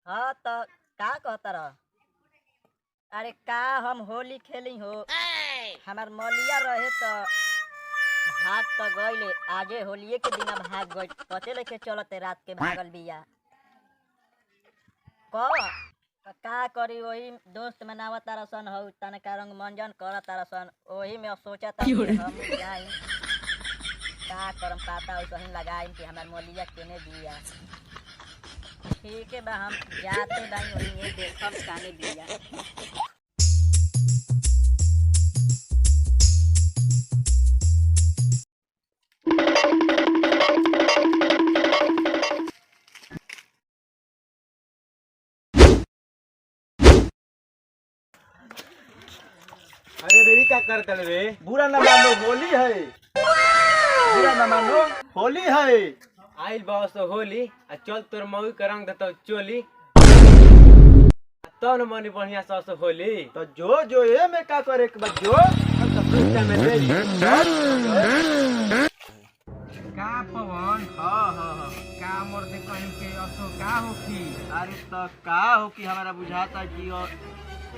हाँ तो का कहता रह। अरे का हम होली खेली हो। हमार मलिया रहे तो भाग तो गईले आजे होलिये के दिना भाग गई पते लेके चलते रात के भागल बिया क का करी वही दोस्त मनावा तारा सन हो तने का रंग मंजन कर तारा सन वही में अब सोचा था कि हम जाई का करम पाता वैसे ही लगाई कि हमार मलिया केने बिया। ठीक है बा हम जाते बाई वही ये देखब काने बिया। अरे बेरी क्या करते रे? बुरा न मानो होली है। बुरा न मानो होली है। आइल बास तो होली आ चल तोर मऊ के रंग देतो चोली तो न मनी बढ़िया सस होली तो जो ये में का करे के बा जो हम तो पूछता में दे का पवन हां का मोर दे कहीं के असो का होखी। अरे तो का हो कि हमारा बुझाता कि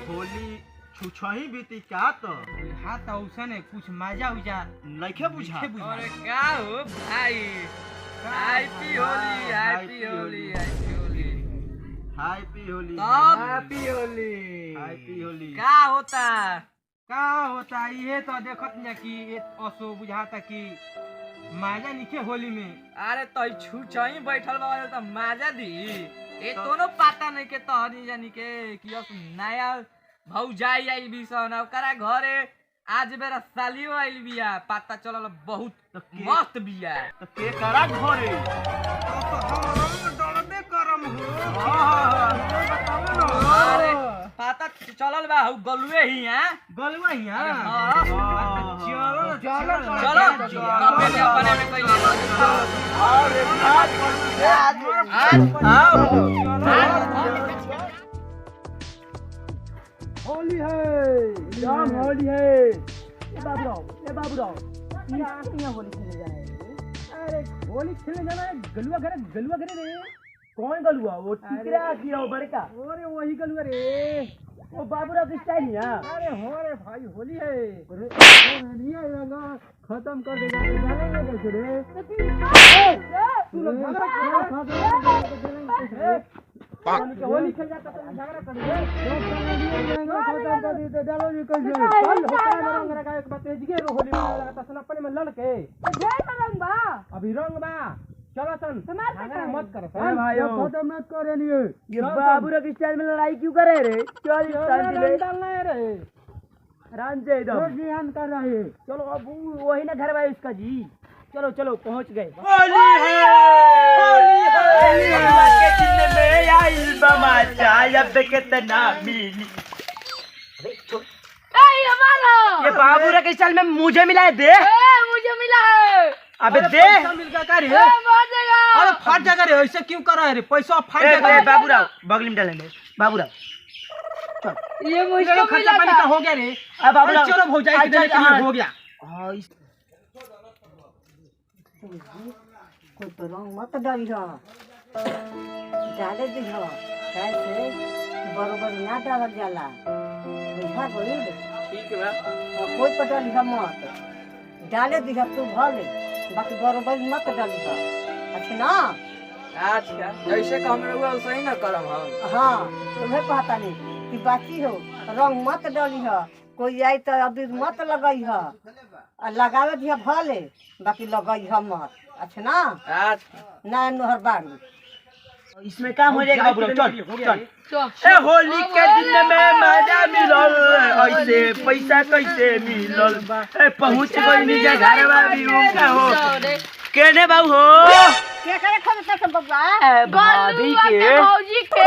होली छुछही बीती का तो हाँ तो उसने कुछ मजा उजा नइखे बुझा। अरे का हो भाई happy Holi happy Holi happy Holi happy Holi तब हैप्पी होली हैप्पी होली का होता का होता ये तो देखत न कि ये असो बुझाता कि मजा निके होली में। अरे तो छुछही बैठल बा तो मजा दी ए तोनो पता नहीं के तहनी जानी के कि अब नया भौजाई आइल भी सन ओकरा घरे आज बेरा सालियो आइल बिया पता चलल बहुत मस्त बिया। तो के करा घरे डरबे करम हो। अरे पता चलल बा हउ गलुए ही हैं गलवा हिया हां चलो चलो चलो कपे में अपने में कइले अरे होली है जाम होली है। ए बाबूराव यहाँ होली खेलने जाना है। अरे होली खेलने जाना है गलुआ घरे रे। कौन गलुआ वो टिकरा की हो बड़का? अरे वही गलुआ रे। वो बाबूराव की स्टाइल है। अरे हो रे भाई होली है। खत्म कर देगा कैसे रे? तू लोग होली खेल जाता तो झगड़ा कर दे। खत्म कर दी तो डालो जी कैसे? चल होता है रंग लगा एक बात तेज के होली में लगाता सन अपने में लड़ के रंग बा अभी रंग बा चलो सन झगड़ा मत कर अरे भाइयों खत्म मत करे नहीं ये बाबूराव की स्टाइल में लड़ाई क्यों करे रे? चल रंग डालना है रे। रान से एकदम जिहान कर रहे हैं। चलो अब वही ना घर भाई उसका जी। चलो चलो पहुंच गए। होली है होली के दिन में आइल बमाचा अब कितना मिली। ए हमारा ये बाबूराव के स्टाइल में मुझे मिला है दे। मुझे मिला है। अबे दे पैसा मिल गया का रे? मार देगा। अरे फट जाएगा रे ऐसे क्यों कर रहा है रे? पैसा फट ए, जाएगा। ए, बाबूराव बगली में डालेंगे बाबूराव। ये मुझको खर्चा मिला पानी था। का हो गया रे। अब बाबूराव चलो भौजाई के देने के लिए हो गया। हाँ इस कोई तो रंग मत डाली हो डाले दी हो कैसे बरोबर ना डालल जाला बुझा गइल। ठीक बा और कोई पर डाली हो मत डाले दी हो तू भले बाकी बरोबर मत डाली हो अच्छा ना। अच्छा जैसे का हम रहुआ वैसे ही ना करम हम। हाँ तुम्हें पता नहीं कि बाकी हो रंग मत डाली हो कोई आई तो अभी मत लगई हो और लगावे दिया भले बाकी लगई हो मत अच्छा ना। अच्छा ना नोहर बारू इसमें काम हो जाएगा बाबूराव। चल चल ए होली के दिन में मजा मिलल ऐसे पैसा कैसे मिलल ए पहुंच गई निजे घरवा भी उनका हो केने बाबू हो के करे खबर से बबुआ ए भाभी के भौजी के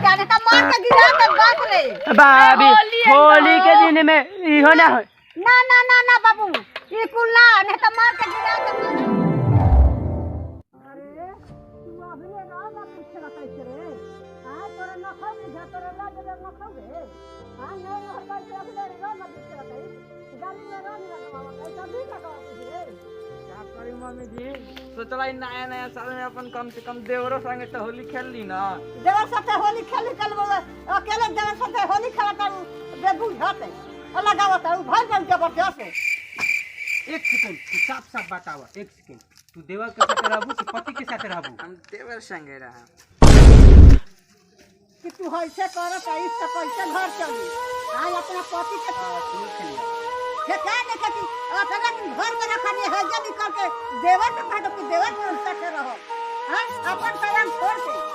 जाने का मार के गिरा के बात रे। भाभी होली के दिन में इहो ना हो। ना ना ना ना बाबू ये कुल्ला नहीं तो मार के गिरा के। अरे तू अभी ना ना पूछला कैसे रे? हां तोरा न खाऊ बुझा तोरा लाज न खाऊ रे। हां नहीं हर बार से अभी ना ना पूछला कैसे गाली में ना लगावा कैसा भी लगावा रे। अरे मम्मी जी सोचला ई नया नया साल में अपन कम से कम देवरो संगे तो होली खेल ली ना। देवर साथे होली खेली कल अकेले देवर साथे होली खेला करू बेबुझाते लगावत है भर बन जबरदस्त। एक सेकंड तू साफ साफ बतावा, एक सेकंड तू देवर के साथ रहबू कि पति के साथ रहबू? हम देवर संगे रहा। कि तू ऐसे करत है इससे कैसे घर चली? आज अपना पति के तू खेलिया क्या नहीं कहती अपना दिन घर में रखनी है जब निकल के देवर के भाग के देवर के साथे रहो। हां अपन करम छोड़ के